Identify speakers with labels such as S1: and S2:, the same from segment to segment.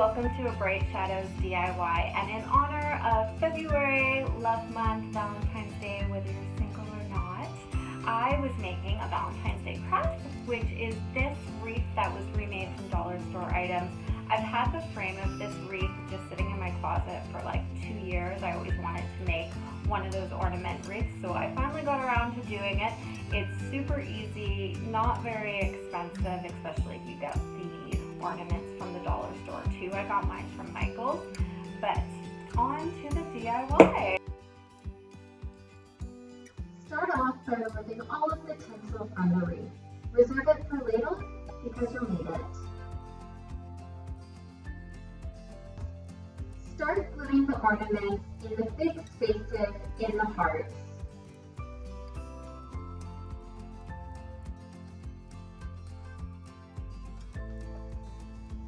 S1: welcome to A Bright Shadows DIY, and in honor of February, Love Month, Valentine's Day, whether you're single or not, I was making a Valentine's Day craft, which is this wreath that was remade from dollar store items. I've had the frame of this wreath just sitting in my closet for like 2 years. I always wanted to make one of those ornament wreaths, so I finally got around to doing it. It's super easy, not very expensive, especially if you get the ornaments from the dollar store too. I got mine from Michael's, but on to the DIY.
S2: Start off by removing all of the tinsel from the wreath. Reserve it for later because you'll need it. Start gluing the ornaments in the big spaces in the hearts.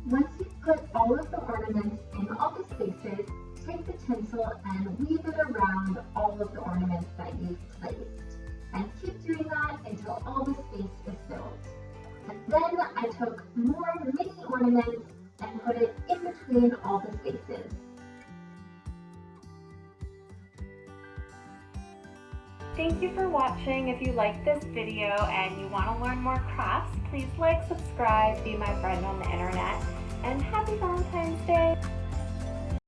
S2: Once you've put all of the ornaments in all the spaces, take the tinsel and weave it around all of the ornaments that you've placed. And keep doing that until all the space is filled. And then I took more mini ornaments and put it in between all the spaces.
S1: Thank you for watching. If you like this video and you want to learn more crafts, please like, subscribe, be my friend on the internet, and happy Valentine's Day!